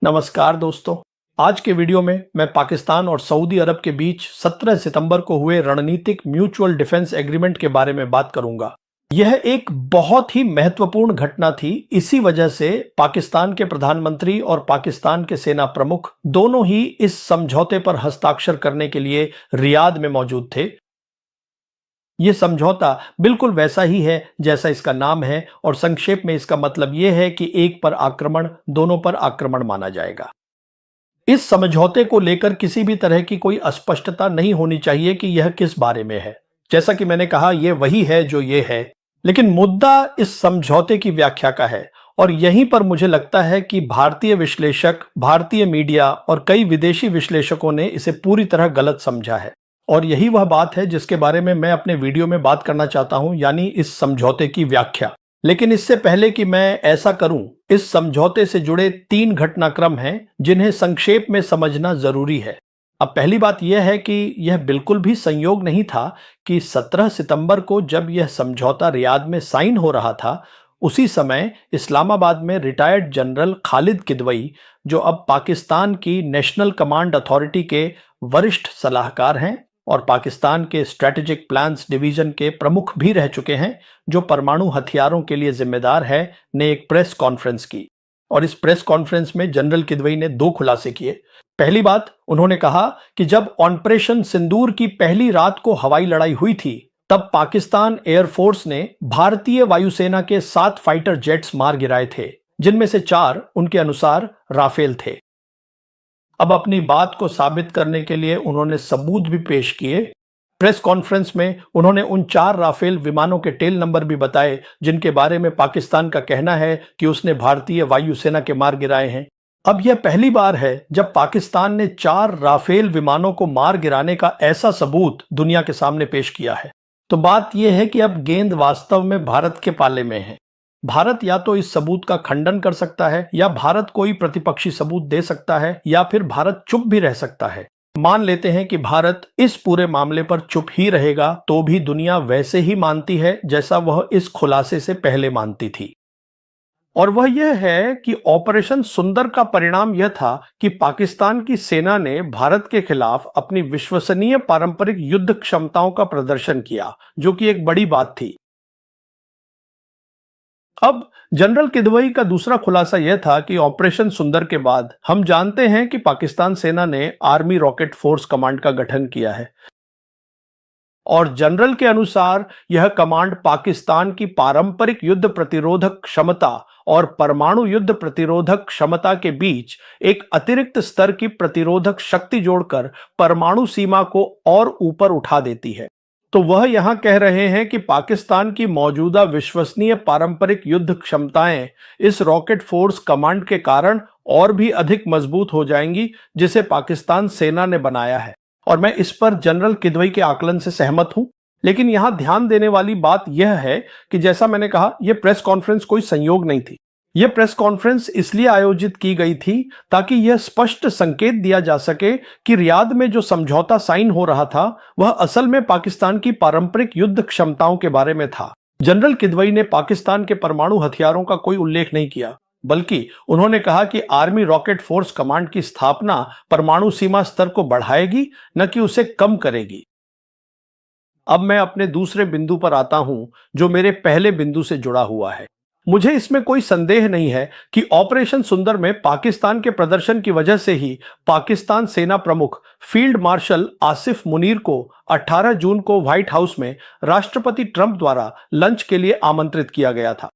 नमस्कार दोस्तों। आज के वीडियो में मैं पाकिस्तान और सऊदी अरब के बीच 17 सितंबर को हुए रणनीतिक म्यूचुअल डिफेंस एग्रीमेंट के बारे में बात करूंगा। यह एक बहुत ही महत्वपूर्ण घटना थी। इसी वजह से पाकिस्तान के प्रधानमंत्री और पाकिस्तान के सेना प्रमुख दोनों ही इस समझौते पर हस्ताक्षर करने के लिए रियाद में मौजूद थे। यह समझौता बिल्कुल वैसा ही है जैसा इसका नाम है और संक्षेप में इसका मतलब यह है कि एक पर आक्रमण दोनों पर आक्रमण माना जाएगा। इस समझौते को लेकर किसी भी तरह की कोई अस्पष्टता नहीं होनी चाहिए कि यह किस बारे में है। जैसा कि मैंने कहा, यह वही है जो ये है, लेकिन मुद्दा इस समझौते की व्याख्या का है और यहीं पर मुझे लगता है कि भारतीय विश्लेषक, भारतीय मीडिया और कई विदेशी विश्लेषकों ने इसे पूरी तरह गलत समझा है। और यही वह बात है जिसके बारे में मैं अपने वीडियो में बात करना चाहता हूं, यानी इस समझौते की व्याख्या। लेकिन इससे पहले कि मैं ऐसा करूं, इस समझौते से जुड़े 3 घटनाक्रम हैं जिन्हें संक्षेप में समझना जरूरी है। अब पहली बात यह है कि यह बिल्कुल भी संयोग नहीं था कि 17 सितंबर को जब यह समझौता रियाद में साइन हो रहा था, उसी समय इस्लामाबाद में रिटायर्ड जनरल खालिद किदवई, जो अब पाकिस्तान की नेशनल कमांड अथॉरिटी के वरिष्ठ सलाहकार हैं और पाकिस्तान के स्ट्रेटेजिक प्लान्स डिवीजन के प्रमुख भी रह चुके हैं, जो परमाणु हथियारों के लिए जिम्मेदार है, ने एक प्रेस कॉन्फ्रेंस की। और इस प्रेस कॉन्फ्रेंस में जनरल किदवई ने 2 खुलासे किए। पहली बात, उन्होंने कहा कि जब ऑपरेशन सिंदूर की पहली रात को हवाई लड़ाई हुई थी, तब पाकिस्तान एयरफोर्स ने भारतीय वायुसेना के 7 फाइटर जेट्स मार गिराए थे, जिनमें से 4 उनके अनुसार राफेल थे। अब अपनी बात को साबित करने के लिए उन्होंने सबूत भी पेश किए। प्रेस कॉन्फ्रेंस में उन्होंने उन 4 राफेल विमानों के टेल नंबर भी बताए जिनके बारे में पाकिस्तान का कहना है कि उसने भारतीय वायुसेना के मार गिराए हैं। अब यह पहली बार है जब पाकिस्तान ने 4 राफेल विमानों को मार गिराने का ऐसा सबूत दुनिया के सामने पेश किया है। तो बात यह है कि अब गेंद वास्तव में भारत के पाले में है। भारत या तो इस सबूत का खंडन कर सकता है, या भारत कोई प्रतिपक्षी सबूत दे सकता है, या फिर भारत चुप भी रह सकता है। मान लेते हैं कि भारत इस पूरे मामले पर चुप ही रहेगा, तो भी दुनिया वैसे ही मानती है जैसा वह इस खुलासे से पहले मानती थी। और वह यह है कि ऑपरेशन सुंदर का परिणाम यह था कि पाकिस्तान की सेना ने भारत के खिलाफ अपनी विश्वसनीय पारंपरिक युद्ध क्षमताओं का प्रदर्शन किया, जो कि एक बड़ी बात थी। अब जनरल किदवई का दूसरा खुलासा यह था कि ऑपरेशन सुंदर के बाद हम जानते हैं कि पाकिस्तान सेना ने आर्मी रॉकेट फोर्स कमांड का गठन किया है और जनरल के अनुसार यह कमांड पाकिस्तान की पारंपरिक युद्ध प्रतिरोधक क्षमता और परमाणु युद्ध प्रतिरोधक क्षमता के बीच एक अतिरिक्त स्तर की प्रतिरोधक शक्ति जोड़कर परमाणु सीमा को और ऊपर उठा देती है। तो वह यहां कह रहे हैं कि पाकिस्तान की मौजूदा विश्वसनीय पारंपरिक युद्ध क्षमताएं इस रॉकेट फोर्स कमांड के कारण और भी अधिक मजबूत हो जाएंगी, जिसे पाकिस्तान सेना ने बनाया है। और मैं इस पर जनरल किदवई के आकलन से सहमत हूं। लेकिन यहां ध्यान देने वाली बात यह है कि जैसा मैंने कहा, यह प्रेस कॉन्फ्रेंस कोई संयोग नहीं थी। यह प्रेस कॉन्फ्रेंस इसलिए आयोजित की गई थी ताकि यह स्पष्ट संकेत दिया जा सके कि रियाद में जो समझौता साइन हो रहा था, वह असल में पाकिस्तान की पारंपरिक युद्ध क्षमताओं के बारे में था। जनरल किदवई ने पाकिस्तान के परमाणु हथियारों का कोई उल्लेख नहीं किया, बल्कि उन्होंने कहा कि आर्मी रॉकेट फोर्स कमांड की स्थापना परमाणु सीमा स्तर को बढ़ाएगी, न कि उसे कम करेगी। अब मैं अपने दूसरे बिंदु पर आता हूं, जो मेरे पहले बिंदु से जुड़ा हुआ है। मुझे इसमें कोई संदेह नहीं है कि ऑपरेशन सुंदर में पाकिस्तान के प्रदर्शन की वजह से ही पाकिस्तान सेना प्रमुख फील्ड मार्शल आसिफ मुनीर को 18 जून को व्हाइट हाउस में राष्ट्रपति ट्रंप द्वारा लंच के लिए आमंत्रित किया गया था।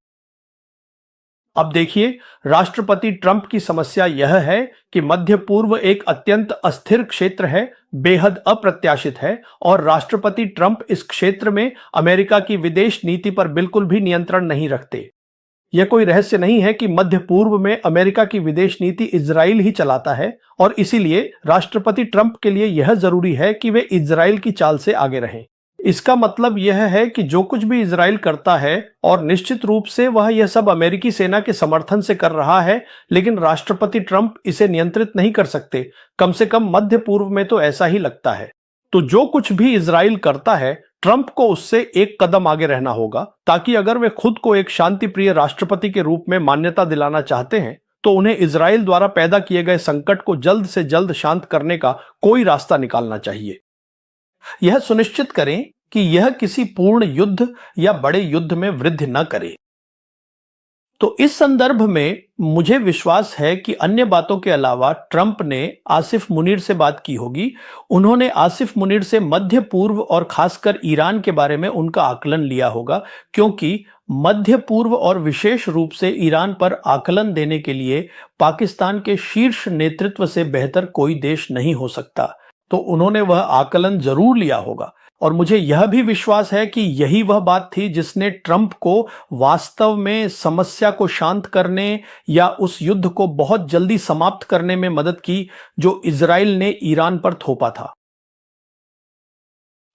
अब देखिए, राष्ट्रपति ट्रंप की समस्या यह है कि मध्य पूर्व एक अत्यंत अस्थिर क्षेत्र है, बेहद अप्रत्याशित है, और राष्ट्रपति ट्रंप इस क्षेत्र में अमेरिका की विदेश नीति पर बिल्कुल भी नियंत्रण नहीं रखते। यह कोई रहस्य नहीं है कि मध्य पूर्व में अमेरिका की विदेश नीति इजराइल ही चलाता है, और इसीलिए राष्ट्रपति ट्रंप के लिए यह जरूरी है कि वे इजराइल की चाल से आगे रहें। इसका मतलब यह है कि जो कुछ भी इजराइल करता है, और निश्चित रूप से वह यह सब अमेरिकी सेना के समर्थन से कर रहा है, लेकिन राष्ट्रपति ट्रंप इसे नियंत्रित नहीं कर सकते। कम से कम मध्य पूर्व में तो ऐसा ही लगता है। तो जो कुछ भी इजराइल करता है, ट्रंप को उससे एक कदम आगे रहना होगा, ताकि अगर वे खुद को एक शांति प्रिय राष्ट्रपति के रूप में मान्यता दिलाना चाहते हैं, तो उन्हें इजराइल द्वारा पैदा किए गए संकट को जल्द से जल्द शांत करने का कोई रास्ता निकालना चाहिए। यह सुनिश्चित करें कि यह किसी पूर्ण युद्ध या बड़े युद्ध में वृद्धि न करे। तो इस संदर्भ में मुझे विश्वास है कि अन्य बातों के अलावा ट्रंप ने आसिफ मुनीर से बात की होगी। उन्होंने आसिफ मुनीर से मध्य पूर्व और खासकर ईरान के बारे में उनका आकलन लिया होगा, क्योंकि मध्य पूर्व और विशेष रूप से ईरान पर आकलन देने के लिए पाकिस्तान के शीर्ष नेतृत्व से बेहतर कोई देश नहीं हो सकता। तो उन्होंने वह आकलन जरूर लिया होगा और मुझे यह भी विश्वास है कि यही वह बात थी जिसने ट्रंप को वास्तव में समस्या को शांत करने या उस युद्ध को बहुत जल्दी समाप्त करने में मदद की जो इजराइल ने ईरान पर थोपा था।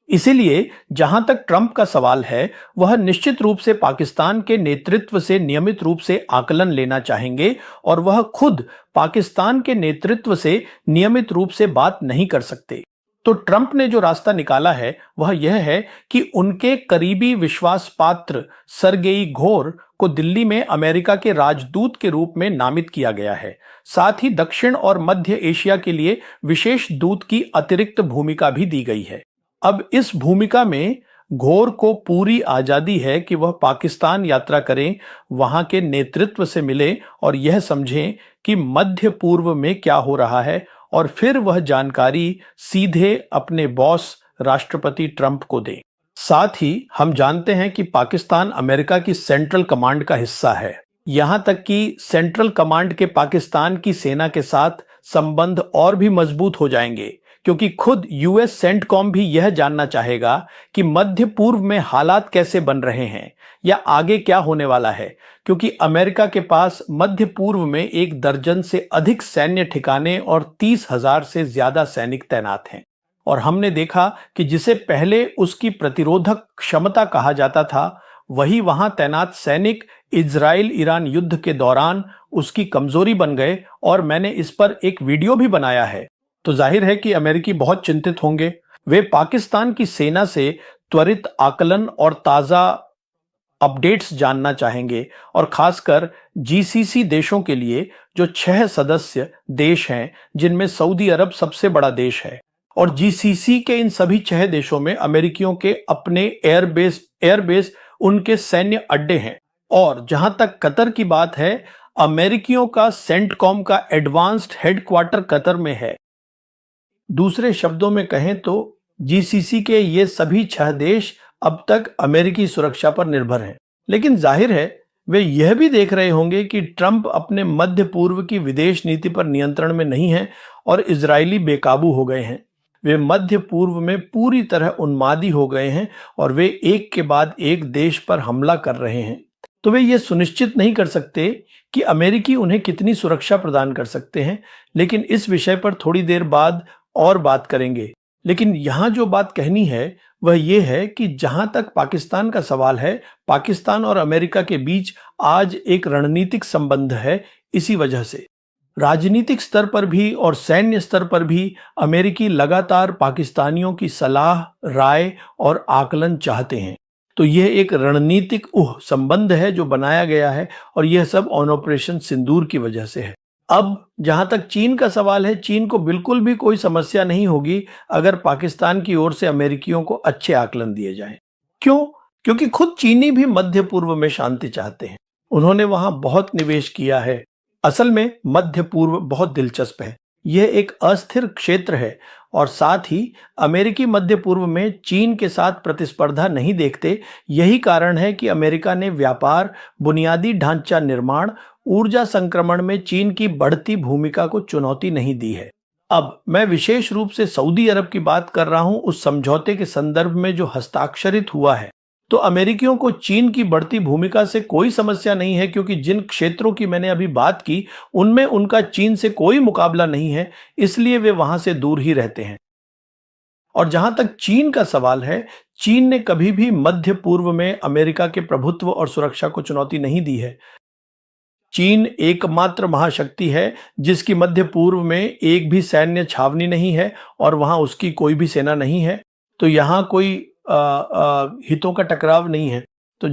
इसीलिए जहां तक ट्रंप का सवाल है, वह निश्चित रूप से पाकिस्तान के नेतृत्व से नियमित रूप से आकलन लेना चाहेंगे और वह खुद पाकिस्तान के नेतृत्व से नियमित रूप से बात नहीं कर सकते। तो ट्रंप ने जो रास्ता निकाला है वह यह है कि उनके करीबी विश्वास पात्र सरगेई घोर को दिल्ली में अमेरिका के राजदूत के रूप में नामित किया गया है। साथ ही दक्षिण और मध्य एशिया के लिए विशेष दूत की अतिरिक्त भूमिका भी दी गई है। अब इस भूमिका में घोर को पूरी आजादी है कि वह पाकिस्तान यात्रा करें, वहां के नेतृत्व से मिले और यह समझें कि मध्य पूर्व में क्या हो रहा है और फिर वह जानकारी सीधे अपने बॉस राष्ट्रपति ट्रंप को दें। साथ ही हम जानते हैं कि पाकिस्तान अमेरिका की सेंट्रल कमांड का हिस्सा है। यहां तक कि सेंट्रल कमांड के पाकिस्तान की सेना के साथ संबंध और भी मजबूत हो जाएंगे, क्योंकि खुद यूएस सेंटकॉम भी यह जानना चाहेगा कि मध्य पूर्व में हालात कैसे बन रहे हैं या आगे क्या होने वाला है, क्योंकि अमेरिका के पास मध्य पूर्व में 1 दर्जन से अधिक सैन्य ठिकाने और 30,000 से ज्यादा सैनिक तैनात हैं। और हमने देखा कि जिसे पहले उसकी प्रतिरोधक क्षमता कहा जाता था, वही वहां तैनात सैनिक इजराइल ईरान युद्ध के दौरान उसकी कमजोरी बन गए और मैंने इस पर एक वीडियो भी बनाया है। तो जाहिर है कि अमेरिकी बहुत चिंतित होंगे। वे पाकिस्तान की सेना से त्वरित आकलन और ताजा अपडेट्स जानना चाहेंगे और खासकर जीसीसी देशों के लिए, जो 6 सदस्य देश हैं जिनमें सऊदी अरब सबसे बड़ा देश है। और जीसीसी के इन सभी 6 देशों में अमेरिकियों के अपने एयरबेस उनके सैन्य अड्डे हैं। और जहां तक कतर की बात है, अमेरिकियों का सेंटकॉम का एडवांस्ड हेडक्वार्टर कतर में है। दूसरे शब्दों में कहें तो जीसीसी के ये सभी 6 देश अब तक अमेरिकी सुरक्षा पर निर्भर हैं। लेकिन जाहिर है वे यह भी देख रहे होंगे कि ट्रंप अपने मध्य पूर्व की विदेश नीति पर नियंत्रण में नहीं है और इजरायली बेकाबू हो गए हैं। वे मध्य पूर्व में पूरी तरह उन्मादी हो गए हैं और वे एक के बाद एक देश पर हमला कर रहे हैं। तो वे ये सुनिश्चित नहीं कर सकते कि अमेरिकी उन्हें कितनी सुरक्षा प्रदान कर सकते हैं, लेकिन इस विषय पर थोड़ी देर बाद और बात करेंगे। लेकिन यहां जो बात कहनी है वह यह है कि जहां तक पाकिस्तान का सवाल है, पाकिस्तान और अमेरिका के बीच आज एक रणनीतिक संबंध है। इसी वजह से राजनीतिक स्तर पर भी और सैन्य स्तर पर भी अमेरिकी लगातार पाकिस्तानियों की सलाह, राय और आकलन चाहते हैं। तो यह एक रणनीतिक संबंध है जो बनाया गया है और यह सब ऑपरेशन सिंदूर की वजह से है। अब जहां तक चीन का सवाल है, चीन को बिल्कुल भी कोई समस्या नहीं होगी अगर पाकिस्तान की ओर से अमेरिकियों को अच्छे आकलन दिए जाएं। क्यों? क्योंकि खुद चीनी भी मध्य पूर्व में शांति चाहते हैं। उन्होंने वहां बहुत निवेश किया है। असल में मध्य पूर्व बहुत दिलचस्प है। यह एक अस्थिर क्षेत्र है और साथ ही अमेरिकी मध्य पूर्व में चीन के साथ प्रतिस्पर्धा नहीं देखते। यही कारण है कि अमेरिका ने व्यापार, बुनियादी ढांचा निर्माण, ऊर्जा संक्रमण में चीन की बढ़ती भूमिका को चुनौती नहीं दी है। अब मैं विशेष रूप से सऊदी अरब की बात कर रहा हूं, उस समझौते के संदर्भ में जो हस्ताक्षरित हुआ है। तो अमेरिकियों को चीन की बढ़ती भूमिका से कोई समस्या नहीं है, क्योंकि जिन क्षेत्रों की मैंने अभी बात की उनमें उनका चीन से कोई मुकाबला नहीं है, इसलिए वे वहां से दूर ही रहते हैं। और जहां तक चीन का सवाल है, चीन ने कभी भी मध्य पूर्व में अमेरिका के प्रभुत्व और सुरक्षा को चुनौती नहीं दी है। चीन एकमात्र महाशक्ति है जिसकी मध्य पूर्व में एक भी सैन्य छावनी नहीं है और वहां उसकी कोई भी सेना नहीं है। तो यहां कोई हितों का टकराव नहीं है। तो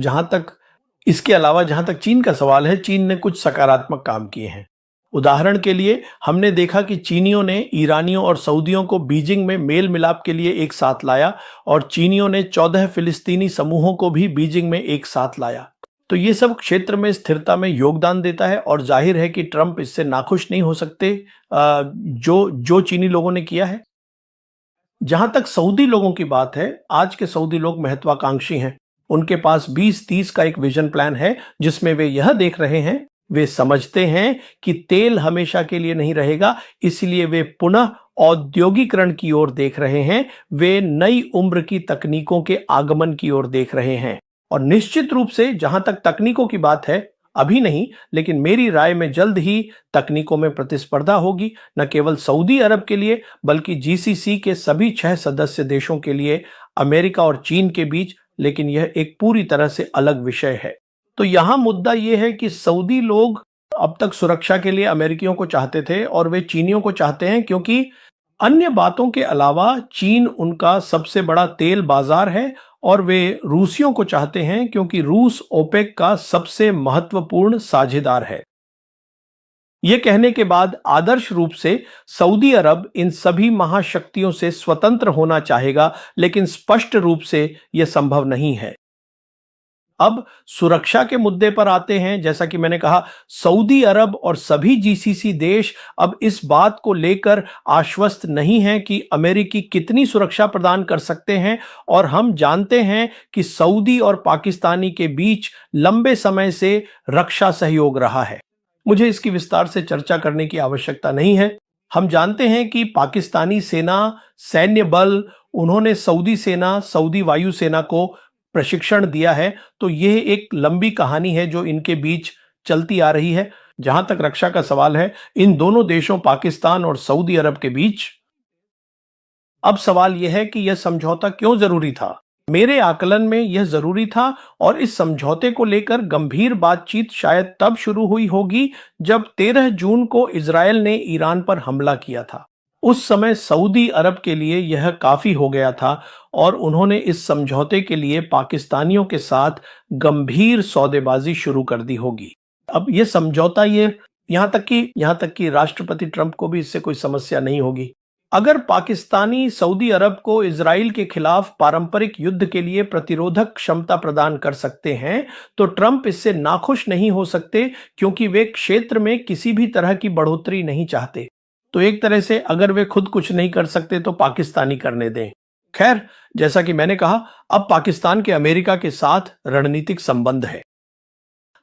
इसके अलावा जहां तक चीन का सवाल है, चीन ने कुछ सकारात्मक काम किए हैं। उदाहरण के लिए हमने देखा कि चीनियों ने ईरानियों और सऊदियों को बीजिंग में मेल मिलाप के लिए एक साथ लाया और चीनियों ने 14 फिलिस्तीनी समूहों को भी बीजिंग में एक साथ लाया। तो ये सब क्षेत्र में स्थिरता में योगदान देता है और जाहिर है कि ट्रंप इससे नाखुश नहीं हो सकते जो जो चीनी लोगों ने किया है। जहां तक सऊदी लोगों की बात है, आज के सऊदी लोग महत्वाकांक्षी हैं। उनके पास 2030 का एक विजन प्लान है जिसमें वे यह देख रहे हैं, वे समझते हैं कि तेल हमेशा के लिए नहीं रहेगा, इसलिए वे पुनः औद्योगिकरण की ओर देख रहे हैं। वे नई उम्र की तकनीकों के आगमन की ओर देख रहे हैं और निश्चित रूप से जहां तक तकनीकों की बात है, अभी नहीं, लेकिन मेरी राय में जल्द ही तकनीकों में प्रतिस्पर्धा होगी, न केवल सऊदी अरब के लिए बल्कि जीसीसी के सभी 6 सदस्य देशों के लिए, अमेरिका और चीन के बीच। लेकिन यह एक पूरी तरह से अलग विषय है। तो यहां मुद्दा यह है कि सऊदी लोग अब तक सुरक्षा के लिए अमेरिकियों को चाहते थे और वे चीनियों को चाहते हैं, क्योंकि अन्य बातों के अलावा चीन उनका सबसे बड़ा तेल बाजार है और वे रूसियों को चाहते हैं क्योंकि रूस ओपेक का सबसे महत्वपूर्ण साझेदार है। यह कहने के बाद आदर्श रूप से सऊदी अरब इन सभी महाशक्तियों से स्वतंत्र होना चाहेगा, लेकिन स्पष्ट रूप से यह संभव नहीं है। अब सुरक्षा के मुद्दे पर आते हैं। जैसा कि मैंने कहा, सऊदी अरब और सभी जीसीसी देश अब इस बात को लेकर आश्वस्त नहीं हैं कि अमेरिकी कितनी सुरक्षा प्रदान कर सकते हैं, और हम जानते हैं कि सऊदी और पाकिस्तानी के बीच लंबे समय से रक्षा सहयोग रहा है। मुझे इसकी विस्तार से चर्चा करने की आवश्यकता नहीं है। हम जानते हैं कि पाकिस्तानी सेना, सैन्य बल, उन्होंने सऊदी सेना, सऊदी वायुसेना को प्रशिक्षण दिया है। तो यह एक लंबी कहानी है जो इनके बीच चलती आ रही है। जहां तक रक्षा का सवाल है, इन दोनों देशों पाकिस्तान और सऊदी अरब के बीच अब सवाल यह है कि यह समझौता क्यों जरूरी था। मेरे आकलन में यह जरूरी था और इस समझौते को लेकर गंभीर बातचीत शायद तब शुरू हुई होगी जब 13 जून को इजरायल ने ईरान पर हमला किया था। उस समय सऊदी अरब के लिए यह काफी हो गया था और उन्होंने इस समझौते के लिए पाकिस्तानियों के साथ गंभीर सौदेबाजी शुरू कर दी होगी। अब यह समझौता यहां तक कि राष्ट्रपति ट्रंप को भी इससे कोई समस्या नहीं होगी। अगर पाकिस्तानी सऊदी अरब को इजराइल के खिलाफ पारंपरिक युद्ध के लिए प्रतिरोधक क्षमता प्रदान कर सकते हैं, तो ट्रंप इससे नाखुश नहीं हो सकते, क्योंकि वे क्षेत्र में किसी भी तरह की बढ़ोतरी नहीं चाहते। तो एक तरह से अगर वे खुद कुछ नहीं कर सकते तो पाकिस्तानी करने दें। खैर, जैसा कि मैंने कहा, अब पाकिस्तान के अमेरिका के साथ रणनीतिक संबंध है।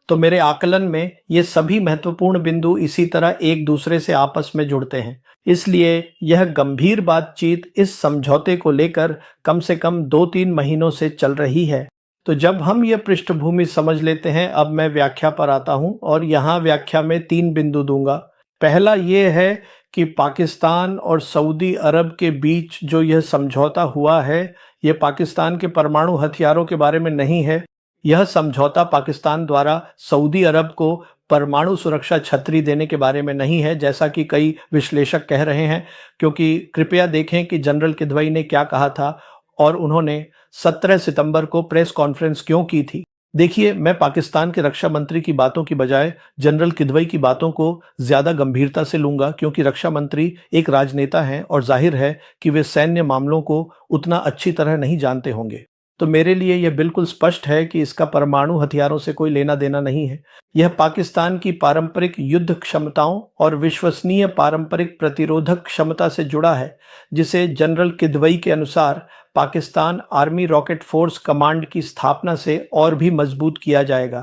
तो मेरे आकलन में ये सभी महत्वपूर्ण बिंदु इसी तरह एक दूसरे से आपस में जुड़ते हैं। इसलिए यह गंभीर बातचीत इस समझौते को लेकर कम से कम 2-3 महीनों से चल रही है। तो जब हम ये पृष्ठभूमि समझ लेते हैं, अब मैं व्याख्या पर आता हूं और यहाँ व्याख्या में 3 बिंदु दूंगा। पहला ये है कि पाकिस्तान और सऊदी अरब के बीच जो यह समझौता हुआ है, यह पाकिस्तान के परमाणु हथियारों के बारे में नहीं है। यह समझौता पाकिस्तान द्वारा सऊदी अरब को परमाणु सुरक्षा छतरी देने के बारे में नहीं है, जैसा कि कई विश्लेषक कह रहे हैं। क्योंकि कृपया देखें कि जनरल किदवई ने क्या कहा था और उन्होंने 17 सितंबर को प्रेस कॉन्फ्रेंस क्यों की थी। देखिए, मैं पाकिस्तान के रक्षा मंत्री की बातों की बजाय जनरल किदवई की बातों को ज्यादा गंभीरता से लूंगा, क्योंकि रक्षा मंत्री एक राजनेता हैं और जाहिर है कि वे सैन्य मामलों को उतना अच्छी तरह नहीं जानते होंगे। तो मेरे लिए यह बिल्कुल स्पष्ट है कि इसका परमाणु हथियारों से कोई लेना देना नहीं है। यह पाकिस्तान की पारंपरिक युद्ध क्षमताओं और विश्वसनीय पारंपरिक प्रतिरोधक क्षमता से जुड़ा है, जिसे जनरल किदवई के अनुसार Pakistan army rocket force command की स्थापना से और भी मजबूत किया जाएगा।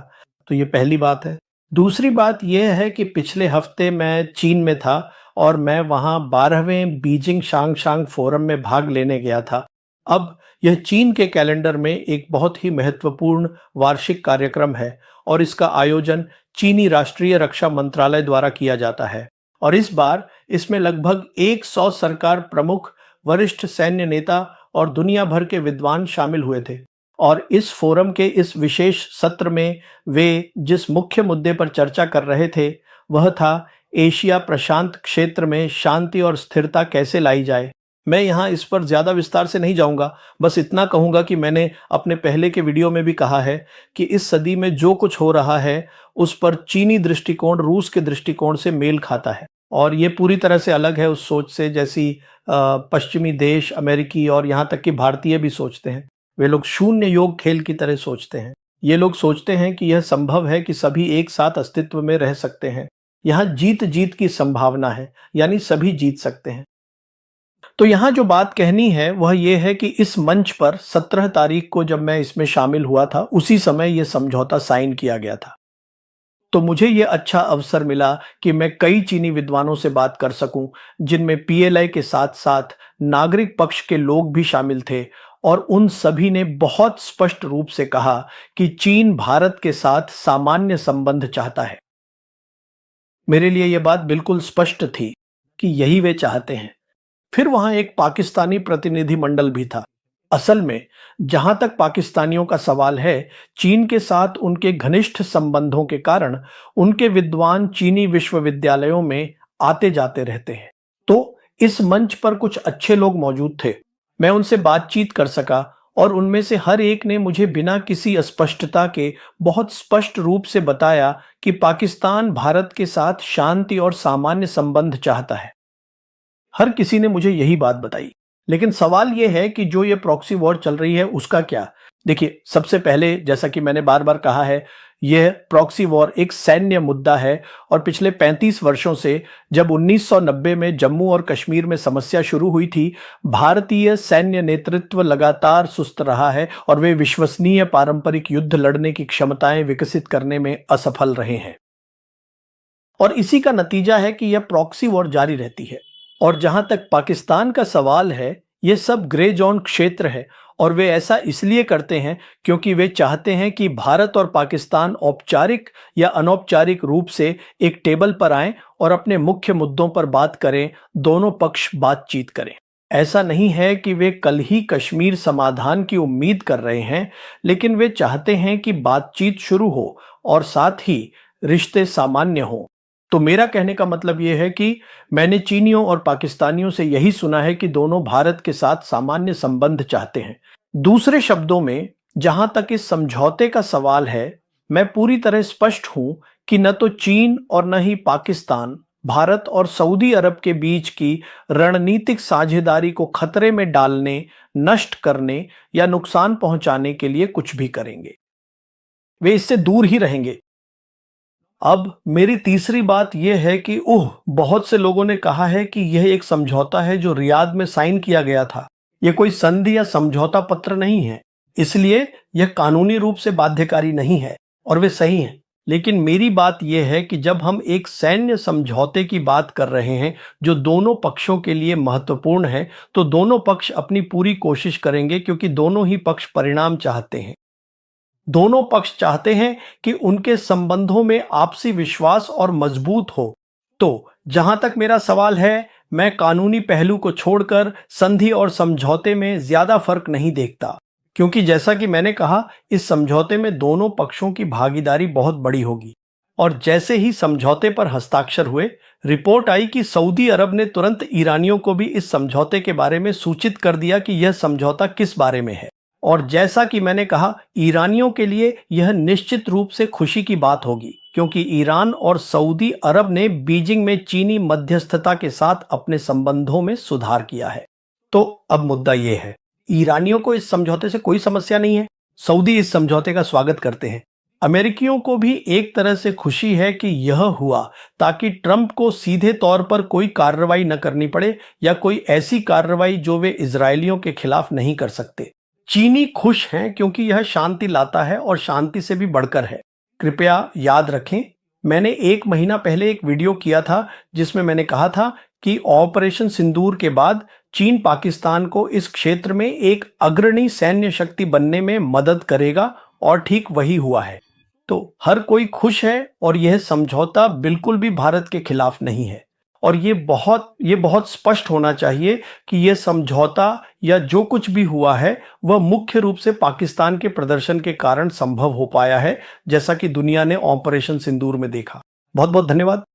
तो ये पहली बात है। दूसरी बात यह है कि पिछले हफ्ते मैं चीन में था और मैं वहां 12वें बीजिंग शांगशांग फोरम में भाग लेने गया था। अब यह चीन के कैलेंडर में एक बहुत ही महत्वपूर्ण वार्षिक कार्यक्रम है और इसका आयोजन चीनी राष्ट्रीय रक्षा मंत्रालय द्वारा किया जाता है। और इस बार इसमें लगभग 100 सरकार प्रमुख, वरिष्ठ सैन्य नेता और दुनिया भर के विद्वान शामिल हुए थे। और इस फोरम के इस विशेष सत्र में वे जिस मुख्य मुद्दे पर चर्चा कर रहे थे वह था एशिया प्रशांत क्षेत्र में शांति और स्थिरता कैसे लाई जाए। मैं यहाँ इस पर ज़्यादा विस्तार से नहीं जाऊँगा, बस इतना कहूँगा कि मैंने अपने पहले के वीडियो में भी कहा है कि इस सदी में जो कुछ हो रहा है, उस पर चीनी दृष्टिकोण रूस के दृष्टिकोण से मेल खाता है और ये पूरी तरह से अलग है उस सोच से जैसी पश्चिमी देश, अमेरिकी और यहाँ तक कि भारतीय भी सोचते हैं। वे लोग शून्य योग खेल की तरह सोचते हैं। ये लोग सोचते हैं कि यह संभव है कि सभी एक साथ अस्तित्व में रह सकते हैं। यहाँ जीत-जीत की संभावना है, यानी सभी जीत सकते हैं। तो यहाँ जो बात कहनी है वह ये है कि इस मंच पर 17 तारीख को जब मैं इसमें शामिल हुआ था, उसी समय ये समझौता साइन किया गया था। तो मुझे ये अच्छा अवसर मिला कि मैं कई चीनी विद्वानों से बात कर सकूं, जिनमें पीएलआई के साथ-साथ नागरिक पक्ष के लोग भी शामिल थे और उन सभी ने बहुत स्पष्ट रूप से कहा कि चीन भारत के साथ सामान्य संबंध चाहता है। मेरे लिए यह बात बिल्कुल स्पष्ट थी कि यही वे चाहते हैं। फिर वहां एक पाकिस्तानी प्रतिनिधिमंडल भी था। असल में जहां तक पाकिस्तानियों का सवाल है, चीन के साथ उनके घनिष्ठ संबंधों के कारण उनके विद्वान चीनी विश्वविद्यालयों में आते जाते रहते हैं। तो इस मंच पर कुछ अच्छे लोग मौजूद थे। मैं उनसे बातचीत कर सका और उनमें से हर एक ने मुझे बिना किसी अस्पष्टता के बहुत स्पष्ट रूप से बताया कि पाकिस्तान भारत के साथ शांति और सामान्य संबंध चाहता है। हर किसी ने मुझे यही बात बताई। लेकिन सवाल यह है कि जो ये प्रॉक्सी वॉर चल रही है उसका क्या? देखिए, सबसे पहले जैसा कि मैंने बार-बार कहा है, यह प्रॉक्सी वॉर एक सैन्य मुद्दा है और पिछले 35 वर्षों से जब 1990 में जम्मू और कश्मीर में समस्या शुरू हुई थी, भारतीय सैन्य नेतृत्व लगातार सुस्त रहा है और वे विश्वसनीय पारंपरिक युद्ध लड़ने की क्षमताएं विकसित करने में असफल रहे हैं। और इसी का नतीजा है कि यह प्रॉक्सी वॉर जारी रहती है। और जहां तक पाकिस्तान का सवाल है, यह सब ग्रे जोन क्षेत्र है और वे ऐसा इसलिए करते हैं क्योंकि वे चाहते हैं कि भारत और पाकिस्तान औपचारिक या अनौपचारिक रूप से एक टेबल पर आएं और अपने मुख्य मुद्दों पर बात करें, दोनों पक्ष बातचीत करें। ऐसा नहीं है कि वे कल ही कश्मीर समाधान की उम्मीद कर रहे हैं, लेकिन वे चाहते हैं कि बातचीत शुरू हो और साथ ही रिश्ते सामान्य हों। तो मेरा कहने का मतलब यह है कि मैंने चीनियों और पाकिस्तानियों से यही सुना है कि दोनों भारत के साथ सामान्य संबंध चाहते हैं। दूसरे शब्दों में, जहां तक इस समझौते का सवाल है, मैं पूरी तरह स्पष्ट हूं कि न तो चीन और न ही पाकिस्तान भारत और सऊदी अरब के बीच की रणनीतिक साझेदारी को खतरे में डालने, नष्ट करने या नुकसान पहुंचाने के लिए कुछ भी करेंगे। वे इससे दूर ही रहेंगे। अब मेरी तीसरी बात यह है कि बहुत से लोगों ने कहा है कि यह एक समझौता है जो रियाद में साइन किया गया था। यह कोई संधि या समझौता पत्र नहीं है, इसलिए यह कानूनी रूप से बाध्यकारी नहीं है और वे सही हैं। लेकिन मेरी बात यह है कि जब हम एक सैन्य समझौते की बात कर रहे हैं जो दोनों पक्षों के लिए महत्वपूर्ण है, तो दोनों पक्ष अपनी पूरी कोशिश करेंगे क्योंकि दोनों ही पक्ष परिणाम चाहते हैं। दोनों पक्ष चाहते हैं कि उनके संबंधों में आपसी विश्वास और मजबूत हो। तो जहां तक मेरा सवाल है, मैं कानूनी पहलू को छोड़कर संधि और समझौते में ज्यादा फर्क नहीं देखता, क्योंकि जैसा कि मैंने कहा, इस समझौते में दोनों पक्षों की भागीदारी बहुत बड़ी होगी। और जैसे ही समझौते पर हस्ताक्षर हुए, रिपोर्ट आई कि सऊदी अरब ने तुरंत ईरानियों को भी इस समझौते के बारे में सूचित कर दिया कि यह समझौता किस बारे में है। और जैसा कि मैंने कहा, ईरानियों के लिए यह निश्चित रूप से खुशी की बात होगी, क्योंकि ईरान और सऊदी अरब ने बीजिंग में चीनी मध्यस्थता के साथ अपने संबंधों में सुधार किया है। तो अब मुद्दा यह है, ईरानियों को इस समझौते से कोई समस्या नहीं है। सऊदी इस समझौते का स्वागत करते हैं। अमेरिकियों को भी एक तरह से खुशी है कि यह हुआ ताकि ट्रंप को सीधे तौर पर कोई कार्रवाई न करनी पड़े या कोई ऐसी कार्रवाई जो वे इजरायलियों के खिलाफ नहीं कर सकते। चीनी खुश हैं क्योंकि यह शांति लाता है और शांति से भी बढ़कर है। कृपया याद रखें, मैंने 1 महीना पहले एक वीडियो किया था जिसमें मैंने कहा था कि ऑपरेशन सिंदूर के बाद चीन पाकिस्तान को इस क्षेत्र में एक अग्रणी सैन्य शक्ति बनने में मदद करेगा और ठीक वही हुआ है। तो हर कोई खुश है और यह समझौता बिल्कुल भी भारत के खिलाफ नहीं है। और ये बहुत स्पष्ट होना चाहिए कि यह समझौता या जो कुछ भी हुआ है वह मुख्य रूप से पाकिस्तान के प्रदर्शन के कारण संभव हो पाया है, जैसा कि दुनिया ने ऑपरेशन सिंदूर में देखा। बहुत बहुत धन्यवाद।